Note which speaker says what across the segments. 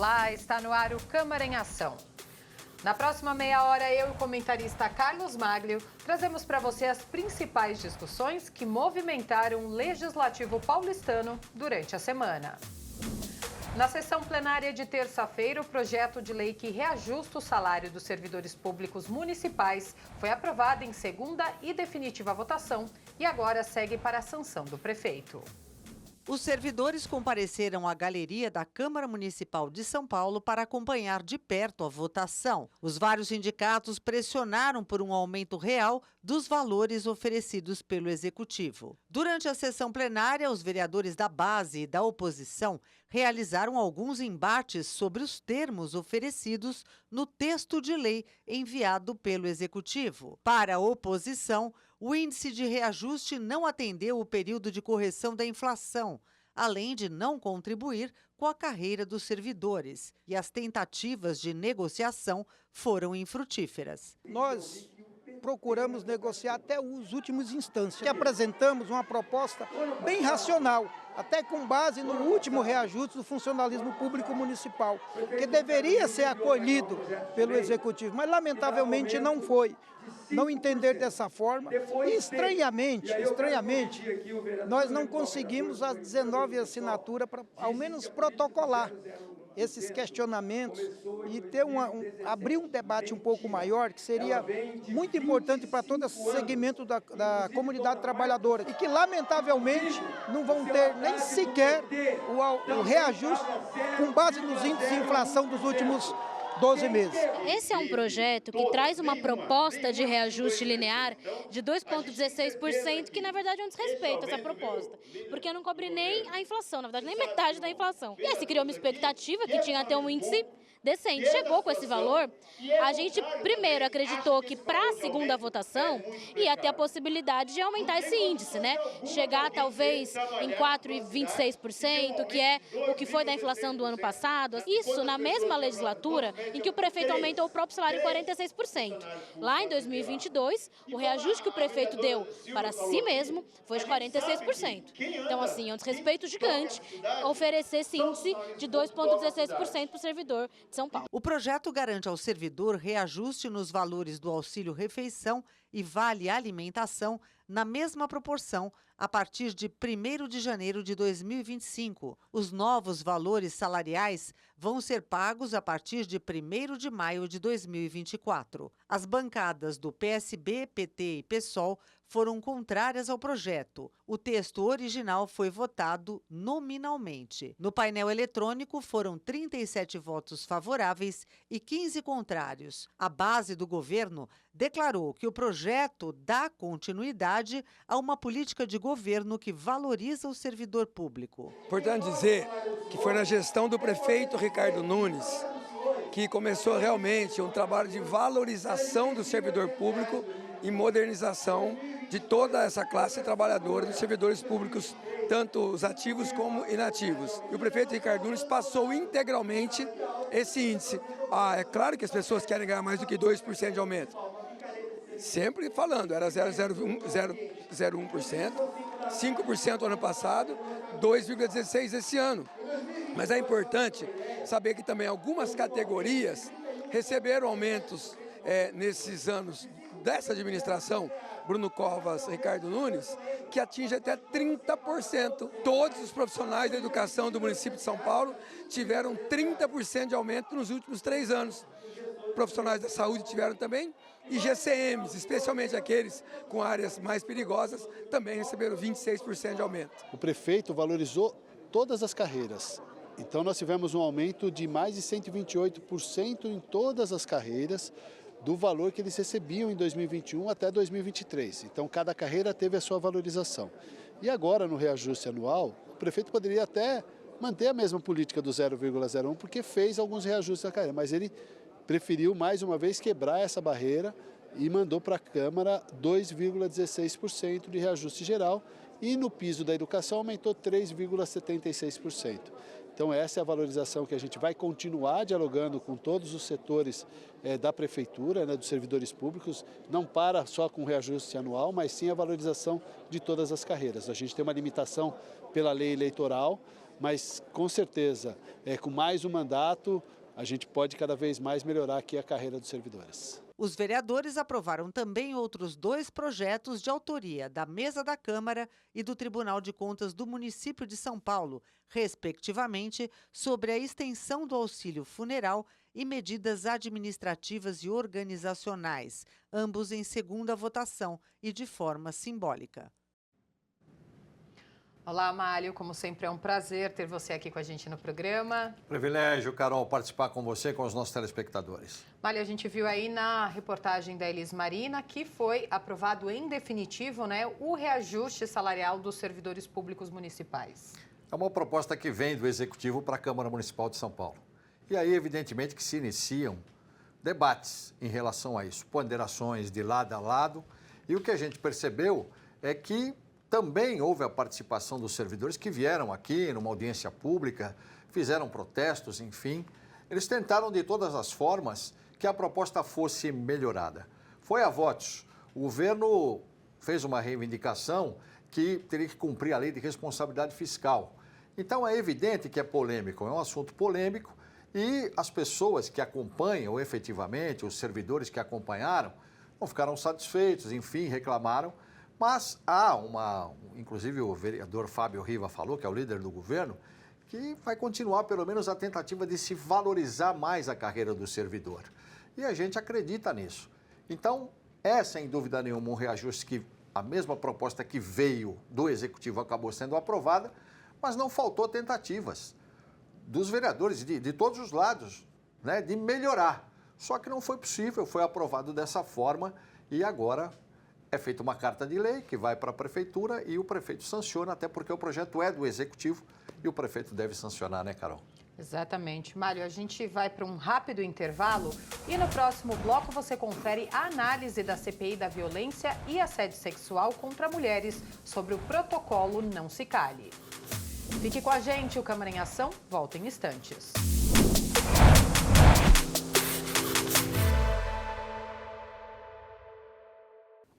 Speaker 1: Olá, está no ar o Câmara em Ação. Na próxima meia hora, eu e o comentarista Carlos Maglio trazemos para você as principais discussões que movimentaram o Legislativo paulistano durante a semana. Na sessão plenária de terça-feira, o projeto de lei que reajusta o salário dos servidores públicos municipais foi aprovado em segunda e definitiva votação e agora segue para a sanção do prefeito.
Speaker 2: Os servidores compareceram à galeria da Câmara Municipal de São Paulo para acompanhar de perto a votação. Os vários sindicatos pressionaram por um aumento real dos valores oferecidos pelo Executivo. Durante a sessão plenária, os vereadores da base e da oposição realizaram alguns embates sobre os termos oferecidos no texto de lei enviado pelo Executivo. Para a oposição, o índice de reajuste não atendeu o período de correção da inflação, além de não contribuir com a carreira dos servidores. E as tentativas de negociação foram infrutíferas.
Speaker 3: Nós procuramos negociar até os últimos instantes. Que apresentamos uma proposta bem racional, até com base no último reajuste do funcionalismo público municipal, que deveria ser acolhido pelo Executivo, mas lamentavelmente não foi. Não entender dessa forma e estranhamente, nós não conseguimos as 19 assinaturas para ao menos protocolar esses questionamentos e ter abrir um debate um pouco maior, que seria muito importante para todo esse segmento da comunidade trabalhadora e que, lamentavelmente, não vão ter nem sequer o reajuste com base nos índices de inflação dos últimos 12 meses.
Speaker 4: Esse é um projeto que traz uma proposta de reajuste linear de 2,16%, que na verdade é um desrespeito essa proposta, porque não cobre nem a inflação, na verdade nem metade da inflação. E aí se criou uma expectativa que tinha até um índice decente. Chegou com esse valor, a gente primeiro acreditou que para a segunda votação ia ter a possibilidade de aumentar esse índice, né? Chegar talvez em 4,26%, que é o que foi da inflação do ano passado. Isso na mesma legislatura em que o prefeito aumentou o próprio salário em 46%. Lá em 2022, o reajuste que o prefeito deu para si mesmo foi de 46%. Então, assim, é um desrespeito gigante oferecer esse índice de 2,16% para o servidor de São Paulo.
Speaker 2: O projeto garante ao servidor reajuste nos valores do auxílio-refeição e vale-alimentação na mesma proporção a partir de 1º de janeiro de 2025. Os novos valores salariais vão ser pagos a partir de 1º de maio de 2024. As bancadas do PSB, PT e PSOL foram contrárias ao projeto. O texto original foi votado nominalmente. No painel eletrônico foram 37 votos favoráveis e 15 contrários. A base do governo declarou que o projeto dá continuidade a uma política de governo que valoriza o servidor público.
Speaker 5: Importante dizer que foi na gestão do prefeito Ricardo Nunes que começou realmente um trabalho de valorização do servidor público e modernização de toda essa classe trabalhadora dos servidores públicos, tanto os ativos como inativos. E o prefeito Ricardo Nunes passou integralmente esse índice. É claro que as pessoas querem ganhar mais do que 2% de aumento. Sempre falando, era 0,01%, 5% ano passado, 2,16% esse ano. Mas é importante saber que também algumas categorias receberam aumentos nesses anos dessa administração, Bruno Covas, Ricardo Nunes, que atinge até 30%. Todos os profissionais da educação do município de São Paulo tiveram 30% de aumento nos últimos 3 anos. Profissionais da saúde tiveram também, e GCMs, especialmente aqueles com áreas mais perigosas, também receberam 26% de aumento.
Speaker 6: O prefeito valorizou todas as carreiras. Então nós tivemos um aumento de mais de 128% em todas as carreiras do valor que eles recebiam em 2021 até 2023. Então cada carreira teve a sua valorização. E agora no reajuste anual, o prefeito poderia até manter a mesma política do 0,01, porque fez alguns reajustes na carreira, mas ele preferiu mais uma vez quebrar essa barreira e mandou para a Câmara 2,16% de reajuste geral e no piso da educação aumentou 3,76%. Então essa é a valorização que a gente vai continuar dialogando com todos os setores da Prefeitura, dos servidores públicos, não para só com o reajuste anual, mas sim a valorização de todas as carreiras. A gente tem uma limitação pela lei eleitoral, mas com certeza, com mais um mandato, a gente pode cada vez mais melhorar aqui a carreira dos servidores.
Speaker 2: Os vereadores aprovaram também outros 2 projetos de autoria da Mesa da Câmara e do Tribunal de Contas do município de São Paulo, respectivamente, sobre a extensão do auxílio funeral e medidas administrativas e organizacionais, ambos em segunda votação e de forma simbólica.
Speaker 1: Olá, Amálio, como sempre é um prazer ter você aqui com a gente no programa.
Speaker 7: Privilégio, Carol, participar com você e com os nossos telespectadores.
Speaker 1: Amálio, a gente viu aí na reportagem da Elis Marina que foi aprovado em definitivo, né, o reajuste salarial dos servidores públicos municipais.
Speaker 7: É uma proposta que vem do Executivo para a Câmara Municipal de São Paulo. E aí, evidentemente, que se iniciam debates em relação a isso, ponderações de lado a lado. E o que a gente percebeu é que também houve a participação dos servidores que vieram aqui numa audiência pública, fizeram protestos, enfim. Eles tentaram de todas as formas que a proposta fosse melhorada. Foi a votos. O governo fez uma reivindicação que teria que cumprir a lei de responsabilidade fiscal. Então é evidente que é polêmico, é um assunto polêmico e as pessoas que acompanham efetivamente, os servidores que acompanharam, não ficaram satisfeitos, enfim, reclamaram. Mas há inclusive o vereador Fábio Riva falou, que é o líder do governo, que vai continuar pelo menos a tentativa de se valorizar mais a carreira do servidor. E a gente acredita nisso. Então, é sem dúvida nenhuma um reajuste que a mesma proposta que veio do Executivo acabou sendo aprovada, mas não faltou tentativas dos vereadores de todos os lados, né, de melhorar. Só que não foi possível, foi aprovado dessa forma e agora é feita uma carta de lei que vai para a prefeitura e o prefeito sanciona, até porque o projeto é do executivo e o prefeito deve sancionar, né, Carol?
Speaker 1: Exatamente. Mário, a gente vai para um rápido intervalo e no próximo bloco você confere a análise da CPI da violência e assédio sexual contra mulheres sobre o protocolo Não Se Cale. Fique com a gente, o Câmara em Ação volta em instantes.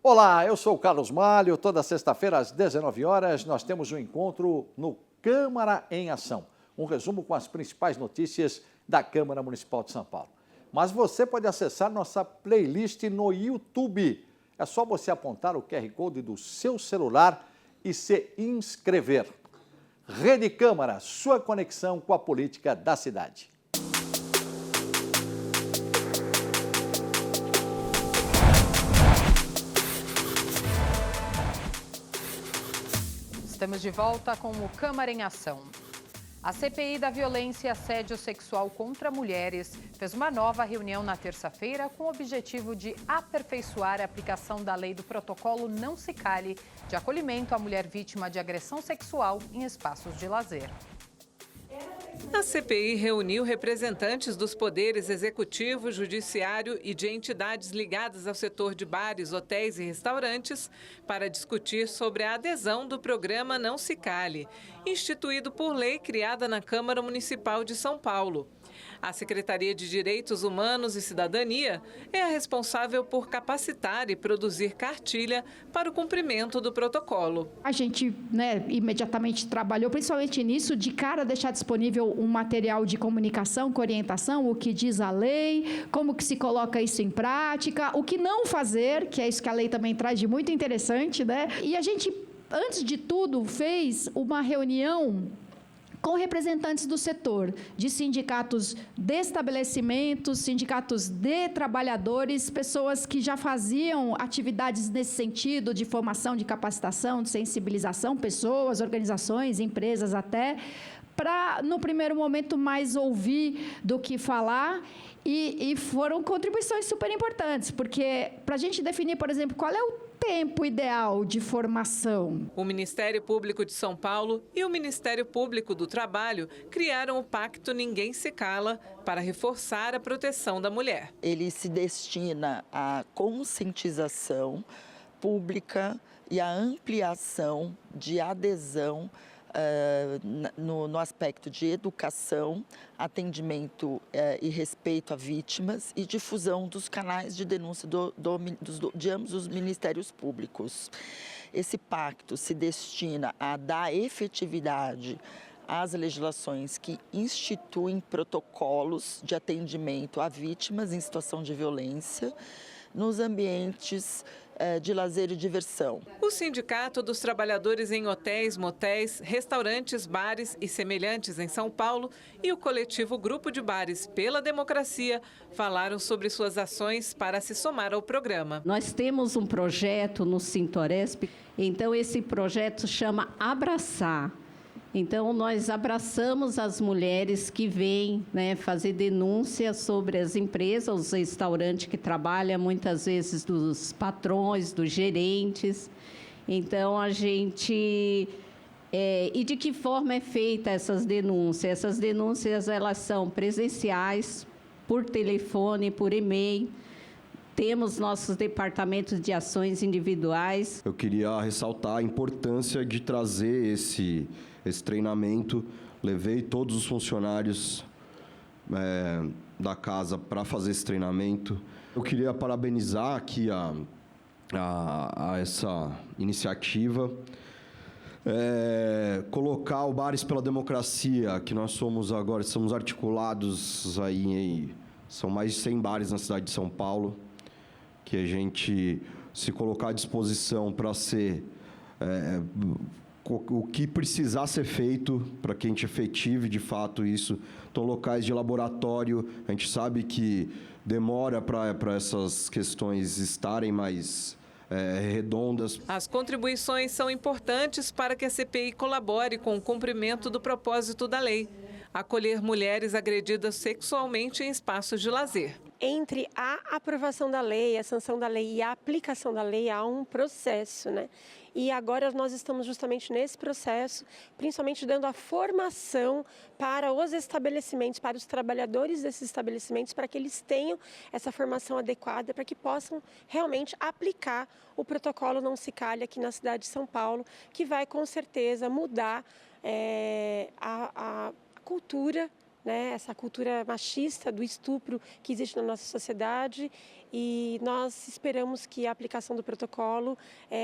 Speaker 7: Olá, eu sou o Carlos Malho. Toda sexta-feira às 19 horas nós temos um encontro no Câmara em Ação. Um resumo com as principais notícias da Câmara Municipal de São Paulo. Mas você pode acessar nossa playlist no YouTube. É só você apontar o QR Code do seu celular e se inscrever. Rede Câmara, sua conexão com a política da cidade.
Speaker 1: Estamos de volta com o Câmara em Ação. A CPI da violência e assédio sexual contra mulheres fez uma nova reunião na terça-feira com o objetivo de aperfeiçoar a aplicação da lei do protocolo Não Se Cale, de acolhimento à mulher vítima de agressão sexual em espaços de lazer.
Speaker 8: A CPI reuniu representantes dos poderes executivo, judiciário e de entidades ligadas ao setor de bares, hotéis e restaurantes para discutir sobre a adesão do programa Não Se Cale, instituído por lei criada na Câmara Municipal de São Paulo. A Secretaria de Direitos Humanos e Cidadania é a responsável por capacitar e produzir cartilha para o cumprimento do protocolo.
Speaker 9: A gente, imediatamente trabalhou principalmente nisso, de cara deixar disponível um material de comunicação com orientação, o que diz a lei, como que se coloca isso em prática, o que não fazer, que é isso que a lei também traz de muito interessante, né? E a gente, antes de tudo, fez uma reunião com representantes do setor, de sindicatos de estabelecimentos, sindicatos de trabalhadores, pessoas que já faziam atividades nesse sentido, de formação, de capacitação, de sensibilização, pessoas, organizações, empresas até, para, no primeiro momento, mais ouvir do que falar. E foram contribuições super importantes, porque para a gente definir, por exemplo, qual é o tempo ideal de formação.
Speaker 8: O Ministério Público de São Paulo e o Ministério Público do Trabalho criaram o Pacto Ninguém Se Cala para reforçar a proteção da mulher.
Speaker 10: Ele se destina à conscientização pública e à ampliação de adesão no aspecto de educação, atendimento e respeito a vítimas e difusão dos canais de denúncia de ambos os ministérios públicos. Esse pacto se destina a dar efetividade as legislações que instituem protocolos de atendimento a vítimas em situação de violência nos ambientes de lazer e diversão.
Speaker 8: O Sindicato dos Trabalhadores em Hotéis, Motéis, Restaurantes, Bares e Semelhantes em São Paulo e o coletivo Grupo de Bares pela Democracia falaram sobre suas ações para se somar ao programa.
Speaker 11: Nós temos um projeto no Sintoresp, então esse projeto chama Abraçar. Então, nós abraçamos as mulheres que vêm, né, fazer denúncias sobre as empresas, os restaurantes que trabalham, muitas vezes dos patrões, dos gerentes. Então, a gente... e de que forma é feita essas denúncias? Essas denúncias, elas são presenciais, por telefone, por e-mail. Temos nossos departamentos de ações individuais.
Speaker 12: Eu queria ressaltar a importância de trazer esse treinamento. Levei todos os funcionários da casa para fazer esse treinamento. Eu queria parabenizar aqui a essa iniciativa. Colocar o Bares pela Democracia, que nós somos agora, estamos articulados aí, são mais de 100 bares na cidade de São Paulo, que a gente se colocar à disposição para ser o que precisar ser feito para que a gente efetive de fato isso. Então, locais de laboratório, a gente sabe que demora para essas questões estarem mais redondas.
Speaker 8: As contribuições são importantes para que a CPI colabore com o cumprimento do propósito da lei: acolher mulheres agredidas sexualmente em espaços de lazer.
Speaker 13: Entre a aprovação da lei, a sanção da lei e a aplicação da lei, há um processo, né? E agora nós estamos justamente nesse processo, principalmente dando a formação para os estabelecimentos, para os trabalhadores desses estabelecimentos, para que eles tenham essa formação adequada, para que possam realmente aplicar o protocolo Não Se Cale aqui na cidade de São Paulo, que vai com certeza mudar a cultura, né, essa cultura machista do estupro que existe na nossa sociedade, e nós esperamos que a aplicação do protocolo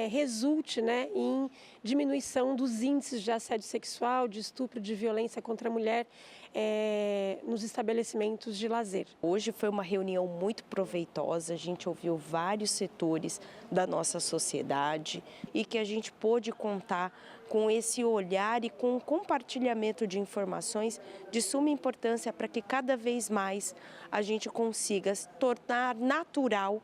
Speaker 13: resulte, né, em diminuição dos índices de assédio sexual, de estupro, de violência contra a mulher nos estabelecimentos de lazer.
Speaker 14: Hoje foi uma reunião muito proveitosa, a gente ouviu vários setores da nossa sociedade e que a gente pôde contar com esse olhar e com o compartilhamento de informações de suma importância para que cada vez mais a gente consiga tornar natural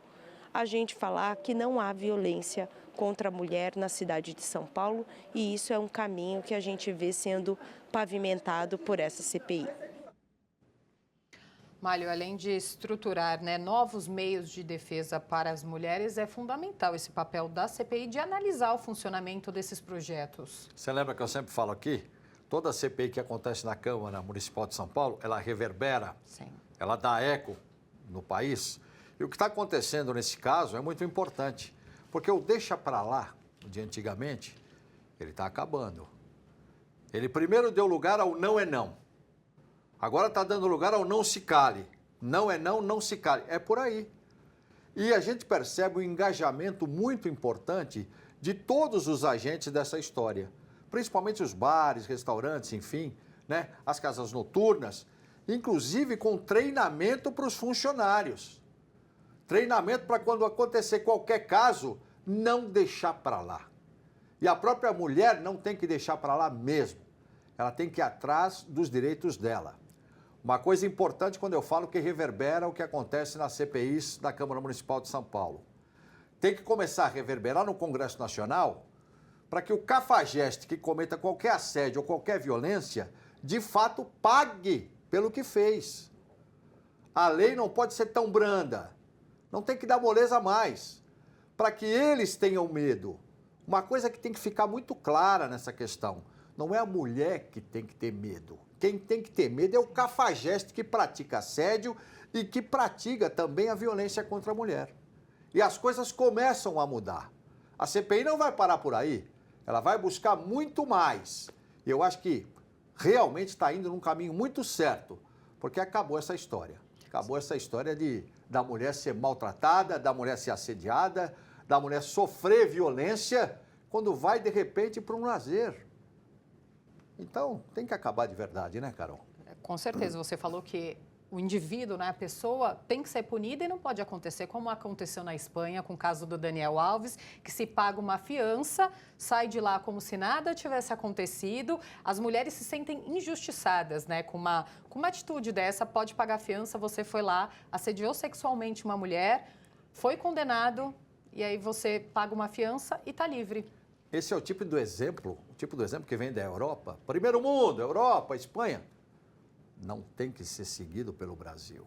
Speaker 14: a gente falar que não há violência contra a mulher na cidade de São Paulo, e isso é um caminho que a gente vê sendo pavimentado por essa CPI.
Speaker 1: Mário, além de estruturar, né, novos meios de defesa para as mulheres, é fundamental esse papel da CPI de analisar o funcionamento desses projetos.
Speaker 7: Você lembra que eu sempre falo aqui? Toda CPI que acontece na Câmara Municipal de São Paulo, ela reverbera,
Speaker 1: sim,
Speaker 7: ela dá eco no país. E o que está acontecendo nesse caso é muito importante, porque o deixa para lá, de antigamente, ele está acabando. Ele primeiro deu lugar ao não é não. Agora está dando lugar ao não se cale. Não é não, não se cale. É por aí. E a gente percebe um engajamento muito importante de todos os agentes dessa história. Principalmente os bares, restaurantes, enfim, né? As casas noturnas, inclusive com treinamento para os funcionários. Treinamento para quando acontecer qualquer caso, não deixar para lá. E a própria mulher não tem que deixar para lá mesmo. Ela tem que ir atrás dos direitos dela. Uma coisa importante quando eu falo que reverbera o que acontece nas CPIs da Câmara Municipal de São Paulo. Tem que começar a reverberar no Congresso Nacional para que o cafajeste que cometa qualquer assédio ou qualquer violência, de fato pague pelo que fez. A lei não pode ser tão branda. Não tem que dar moleza a mais, para que eles tenham medo. Uma coisa que tem que ficar muito clara nessa questão, não é a mulher que tem que ter medo. Quem tem que ter medo é o cafajeste que pratica assédio e que pratica também a violência contra a mulher. E as coisas começam a mudar. A CPI não vai parar por aí, ela vai buscar muito mais. E eu acho que realmente está indo num caminho muito certo, porque acabou essa história. Acabou essa história da mulher ser maltratada, da mulher ser assediada, da mulher sofrer violência quando vai, de repente, para um lazer. Então, tem que acabar de verdade, né, Carol?
Speaker 1: Com certeza, você falou que o indivíduo, né, a pessoa, tem que ser punida e não pode acontecer como aconteceu na Espanha com o caso do Daniel Alves, que se paga uma fiança, sai de lá como se nada tivesse acontecido. As mulheres se sentem injustiçadas, né, com uma atitude dessa, pode pagar fiança, você foi lá, assediou sexualmente uma mulher, foi condenado e aí você paga uma fiança e está livre.
Speaker 7: Esse é o tipo do exemplo que vem da Europa, primeiro mundo, Europa, Espanha. Não tem que ser seguido pelo Brasil.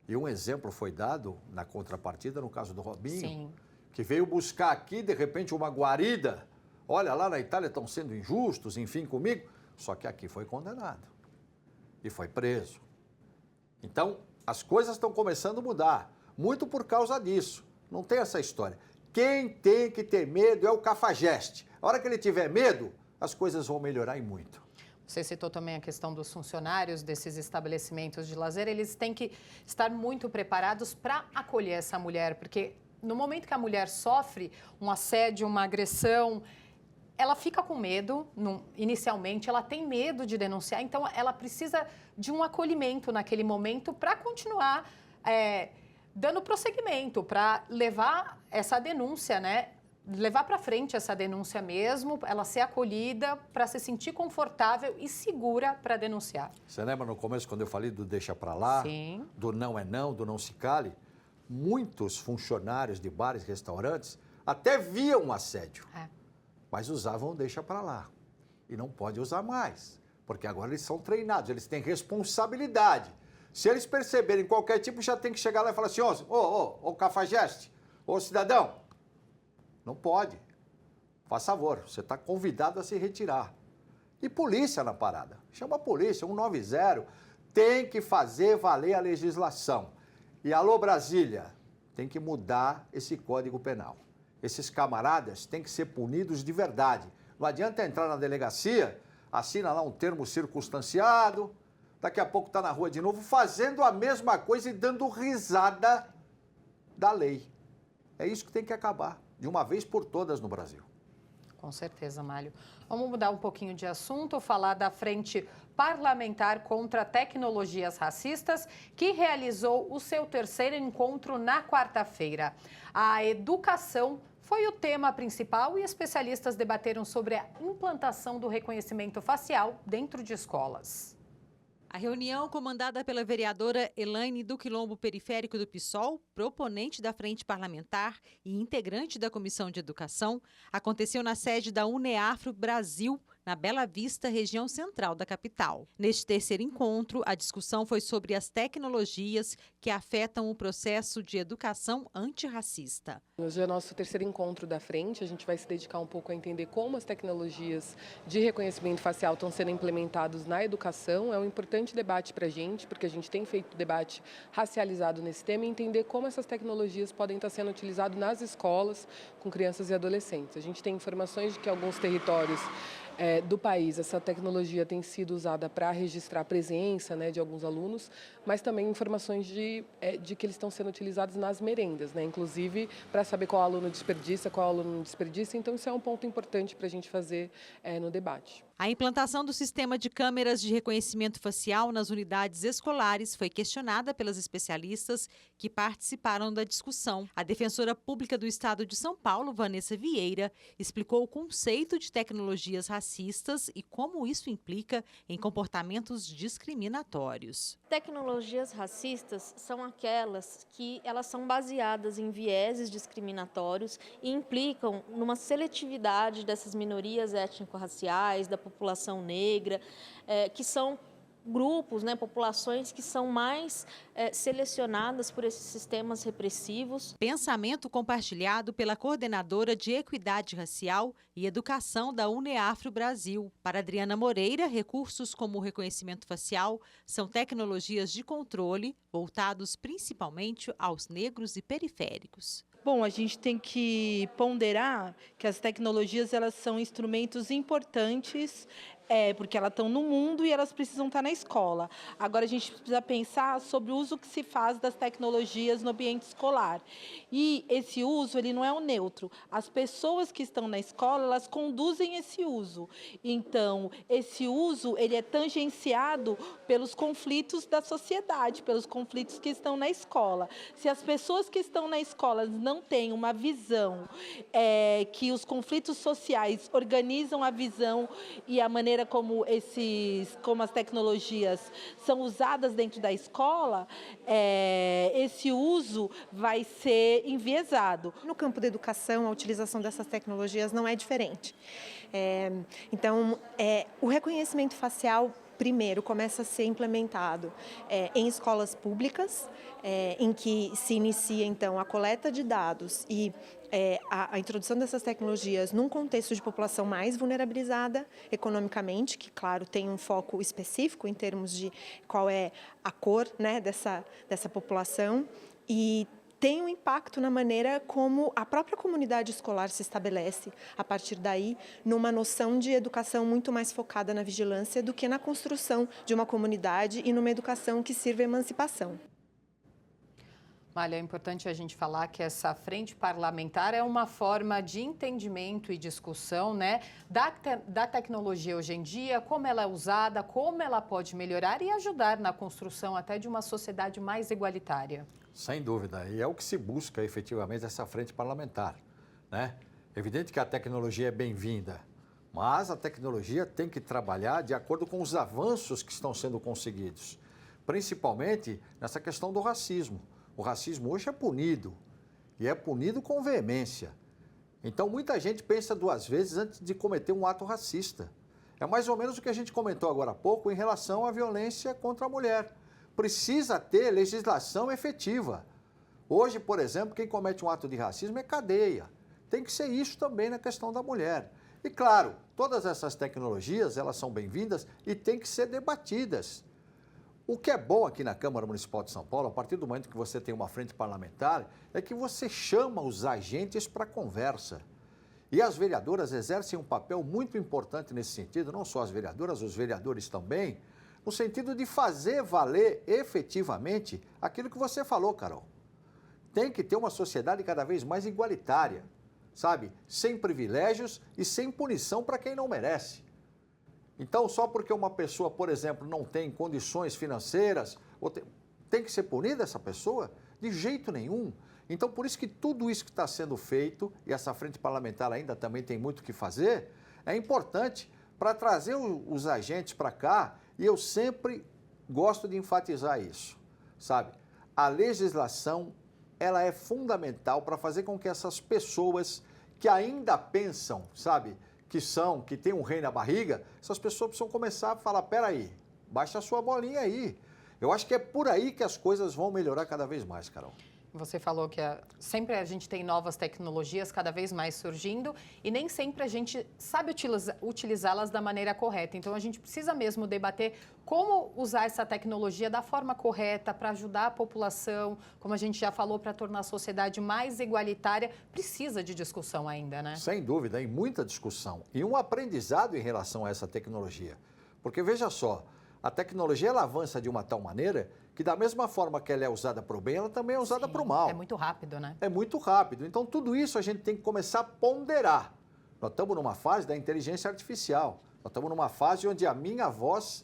Speaker 7: E um exemplo foi dado na contrapartida no caso do Robinho,
Speaker 1: Sim.
Speaker 7: que veio buscar aqui, de repente, uma guarida. Olha, lá na Itália estão sendo injustos, enfim, comigo. Só que aqui foi condenado e foi preso. Então, as coisas estão começando a mudar, muito por causa disso. Não tem essa história. Quem tem que ter medo é o cafajeste. A hora que ele tiver medo, as coisas vão melhorar e muito.
Speaker 1: Você citou também a questão dos funcionários desses estabelecimentos de lazer. Eles têm que estar muito preparados para acolher essa mulher, porque no momento que a mulher sofre um assédio, uma agressão, ela fica com medo, inicialmente, ela tem medo de denunciar, então ela precisa de um acolhimento naquele momento para continuar dando prosseguimento, para levar essa denúncia, né? Levar para frente essa denúncia mesmo, ela ser acolhida, para se sentir confortável e segura para denunciar.
Speaker 7: Você lembra no começo quando eu falei do deixa para lá?
Speaker 1: Sim.
Speaker 7: Do não é não, do não se cale? Muitos funcionários de bares e restaurantes até viam assédio, mas usavam o deixa para lá. E não pode usar mais, porque agora eles são treinados, eles têm responsabilidade. Se eles perceberem qualquer tipo, já tem que chegar lá e falar assim, ô cafajeste, ô cidadão, não pode. Faz favor, você está convidado a se retirar. E polícia na parada. Chama a polícia, 190. Tem que fazer valer a legislação. E alô, Brasília, tem que mudar esse Código Penal. Esses camaradas têm que ser punidos de verdade. Não adianta entrar na delegacia, assina lá um termo circunstanciado, daqui a pouco está na rua de novo, fazendo a mesma coisa e dando risada da lei. É isso que tem que acabar, de uma vez por todas no Brasil.
Speaker 1: Com certeza, Málio. Vamos mudar um pouquinho de assunto, falar da Frente Parlamentar contra Tecnologias Racistas, que realizou o seu terceiro encontro na quarta-feira. A educação foi o tema principal e especialistas debateram sobre a implantação do reconhecimento facial dentro de escolas.
Speaker 15: A reunião, comandada pela vereadora Elaine do Quilombo Periférico do PSOL, proponente da Frente Parlamentar e integrante da Comissão de Educação, aconteceu na sede da UNEAFRO Brasil, na Bela Vista, região central da capital. Neste terceiro encontro, a discussão foi sobre as tecnologias que afetam o processo de educação antirracista.
Speaker 16: Hoje é nosso terceiro encontro da frente, a gente vai se dedicar um pouco a entender como as tecnologias de reconhecimento facial estão sendo implementadas na educação. É um importante debate para a gente, porque a gente tem feito debate racializado nesse tema e entender como essas tecnologias podem estar sendo utilizadas nas escolas com crianças e adolescentes. A gente tem informações de que alguns territórios do país, essa tecnologia tem sido usada para registrar a presença, né, de alguns alunos, mas também informações de que eles estão sendo utilizados nas merendas, né, inclusive para saber qual aluno desperdiça, qual aluno não desperdiça. Então, isso é um ponto importante para a gente fazer no debate.
Speaker 15: A implantação do sistema de câmeras de reconhecimento facial nas unidades escolares foi questionada pelas especialistas que participaram da discussão. A defensora pública do Estado de São Paulo, Vanessa Vieira, explicou o conceito de tecnologias racistas e como isso implica em comportamentos discriminatórios.
Speaker 17: Tecnologias racistas são aquelas que elas são baseadas em vieses discriminatórios e implicam numa seletividade dessas minorias étnico-raciais, da população negra, que são grupos, né, populações que são mais selecionadas por esses sistemas repressivos.
Speaker 15: Pensamento compartilhado pela coordenadora de Equidade Racial e Educação da UNEAFRO Brasil. Para Adriana Moreira, recursos como o reconhecimento facial são tecnologias de controle voltados principalmente aos negros e periféricos.
Speaker 18: Bom, a gente tem que ponderar que as tecnologias elas são instrumentos importantes Porque elas estão no mundo e elas precisam estar na escola. Agora, a gente precisa pensar sobre o uso que se faz das tecnologias no ambiente escolar. E esse uso, ele não é o neutro. As pessoas que estão na escola, elas conduzem esse uso. Então, esse uso, ele é tangenciado pelos conflitos da sociedade, pelos conflitos que estão na escola. Se as pessoas que estão na escola não têm uma visão que os conflitos sociais organizam a visão e a maneira como as tecnologias são usadas dentro da escola, esse uso vai ser enviesado.
Speaker 19: No campo da educação, a utilização dessas tecnologias não é diferente. Então, o reconhecimento facial, primeiro, começa a ser implementado em escolas públicas, em que se inicia, então, a coleta de dados e a introdução dessas tecnologias num contexto de população mais vulnerabilizada economicamente, que, claro, tem um foco específico em termos de qual é a cor, né, dessa população, e tem um impacto na maneira como a própria comunidade escolar se estabelece, a partir daí, numa noção de educação muito mais focada na vigilância do que na construção de uma comunidade e numa educação que sirva à emancipação.
Speaker 1: Malha, é importante a gente falar que essa frente parlamentar é uma forma de entendimento e discussão, né, da tecnologia hoje em dia, como ela é usada, como ela pode melhorar e ajudar na construção até de uma sociedade mais igualitária.
Speaker 7: Sem dúvida, e é o que se busca efetivamente essa frente parlamentar, né? Evidente que a tecnologia é bem-vinda, mas a tecnologia tem que trabalhar de acordo com os avanços que estão sendo conseguidos, principalmente nessa questão do racismo. O racismo hoje é punido, e é punido com veemência. Então, muita gente pensa duas vezes antes de cometer um ato racista. É mais ou menos o que a gente comentou agora há pouco em relação à violência contra a mulher. Precisa ter legislação efetiva. Hoje, por exemplo, quem comete um ato de racismo é cadeia. Tem que ser isso também na questão da mulher. E, claro, todas essas tecnologias, elas são bem-vindas e têm que ser debatidas. O que é bom aqui na Câmara Municipal de São Paulo, a partir do momento que você tem uma frente parlamentar, é que você chama os agentes para conversa. E as vereadoras exercem um papel muito importante nesse sentido, não só as vereadoras, os vereadores também, no sentido de fazer valer efetivamente aquilo que você falou, Carol. Tem que ter uma sociedade cada vez mais igualitária, sabe? Sem privilégios e sem punição para quem não merece. Então, só porque uma pessoa, por exemplo, não tem condições financeiras, tem que ser punida essa pessoa? De jeito nenhum. Então, por isso que tudo isso que está sendo feito, e essa frente parlamentar ainda também tem muito o que fazer, é importante para trazer os agentes para cá, e eu sempre gosto de enfatizar isso, sabe? A legislação, ela é fundamental para fazer com que essas pessoas que ainda pensam, sabe, que tem um rei na barriga, essas pessoas precisam começar a falar, peraí, baixa a sua bolinha aí. Eu acho que é por aí que as coisas vão melhorar cada vez mais, Carol.
Speaker 1: Você falou que sempre a gente tem novas tecnologias cada vez mais surgindo e nem sempre a gente sabe utilizá-las da maneira correta. Então, a gente precisa mesmo debater como usar essa tecnologia da forma correta para ajudar a população, como a gente já falou, para tornar a sociedade mais igualitária. Precisa de discussão ainda, né?
Speaker 7: Sem dúvida, e muita discussão. E um aprendizado em relação a essa tecnologia. Porque, veja só, a tecnologia ela avança de uma tal maneira que da mesma forma que ela é usada para o bem, ela também é usada para o mal.
Speaker 1: É muito rápido, né?
Speaker 7: É muito rápido. Então, tudo isso a gente tem que começar a ponderar. Nós estamos numa fase da inteligência artificial. Nós estamos numa fase onde a minha voz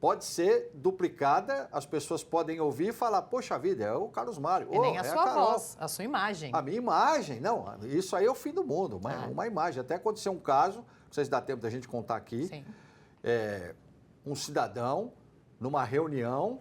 Speaker 7: pode ser duplicada, as pessoas podem ouvir e falar, poxa vida, é o Carlos Mário.
Speaker 1: E nem a sua voz, a sua imagem.
Speaker 7: A minha imagem, não, isso aí é o fim do mundo, uma imagem. Até aconteceu um caso, não sei se dá tempo da gente contar aqui,
Speaker 1: Sim.
Speaker 7: Um cidadão, numa reunião,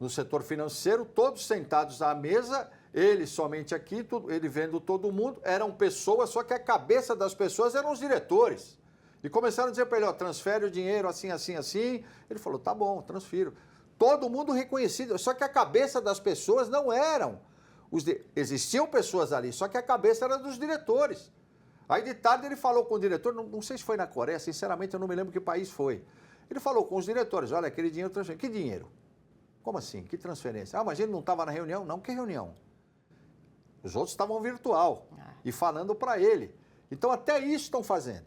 Speaker 7: no setor financeiro, todos sentados à mesa, ele somente aqui, ele vendo todo mundo, eram pessoas, só que a cabeça das pessoas eram os diretores. E começaram a dizer para ele, ó, transfere o dinheiro assim, assim, assim. Ele falou, tá bom, transfiro. Todo mundo reconhecido, só que a cabeça das pessoas não eram. Existiam pessoas ali, só que a cabeça era dos diretores. Aí de tarde ele falou com o diretor, não sei se foi na Coreia, sinceramente eu não me lembro que país foi. Ele falou com os diretores, olha, aquele dinheiro transferido. Que dinheiro? Como assim? Que transferência? Ah, mas ele não estava na reunião? Não, que reunião? Os outros estavam virtual e falando para ele. Então até isso estão fazendo.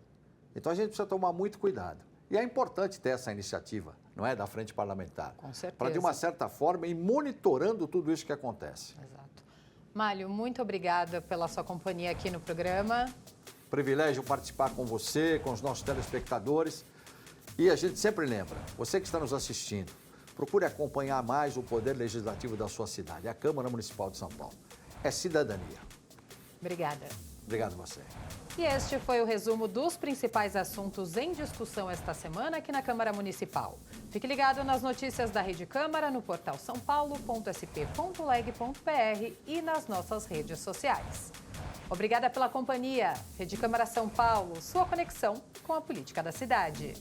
Speaker 7: Então a gente precisa tomar muito cuidado. E é importante ter essa iniciativa, não é, da frente parlamentar.
Speaker 1: Com certeza.
Speaker 7: Para, de uma certa forma, ir monitorando tudo isso que acontece.
Speaker 1: Exato. Málio, muito obrigada pela sua companhia aqui no programa.
Speaker 7: Privilégio participar com você, com os nossos telespectadores. E a gente sempre lembra, você que está nos assistindo, procure acompanhar mais o poder legislativo da sua cidade, a Câmara Municipal de São Paulo. É cidadania.
Speaker 1: Obrigada.
Speaker 7: Obrigado a você.
Speaker 1: E este foi o resumo dos principais assuntos em discussão esta semana aqui na Câmara Municipal. Fique ligado nas notícias da Rede Câmara no portal sãopaulo.sp.leg.br e nas nossas redes sociais. Obrigada pela companhia. Rede Câmara São Paulo, sua conexão com a política da cidade.